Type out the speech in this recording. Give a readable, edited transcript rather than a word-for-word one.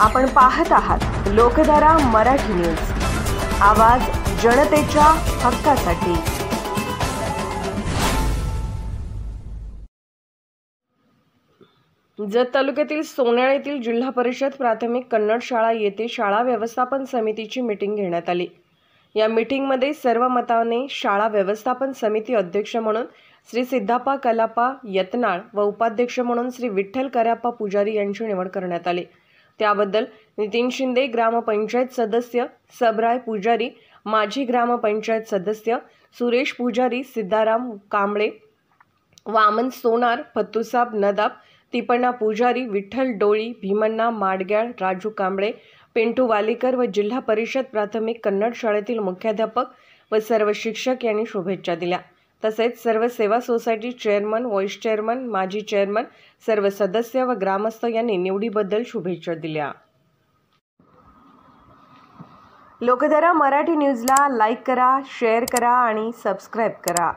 आपण पाहत आहात लोकधारा मराठी न्यूज, आवाज जनतेच्या हक्कासाठी। जत तालुक्यातील सोन्याळ येथील जिल्हा परिषद प्राथमिक कन्नड शाळा येथे शाळा व्यवस्थापन समितीची मीटिंग घेण्यात आली। या मीटिंगमध्ये सर्व मताने शाळा व्यवस्थापन समिती अध्यक्ष म्हणून श्री सिद्धप्पा कलाप्पा यत्नाळ व उपाध्यक्ष म्हणून श्री विठ्ठल कऱ्याप्पा पुजारी यांची निवड करण्यात आली। त्याबद्दल नितीन शिंदे ग्रामपंचायत सदस्य, सबराय पुजारी माजी ग्रामपंचायत सदस्य, सुरेश पुजारी, सिद्धाराम कांबळे, वामन सोनार, फत्तूसाब नदाब, तिपण्णा पुजारी, विठ्ठल डोळी, भीमण्णा माडग्याळ, राजू कांबळे, पिंटू वालेकर व जिल्हा परिषद प्राथमिक कन्नड शाळेतील मुख्याध्यापक व सर्व शिक्षक यांनी शुभेच्छा दिल्या। तसेच सर्व सेवा सोसायटी चेअरमन, व्हाईस चेअरमन, माजी चेअरमन, सर्व सदस्य व ग्रामस्थ यांनी निवडीबद्दल शुभेच्छा दिल्या। लोकधारा मराठी न्यूजला लाईक करा, शेअर करा आणि सबस्क्राईब करा।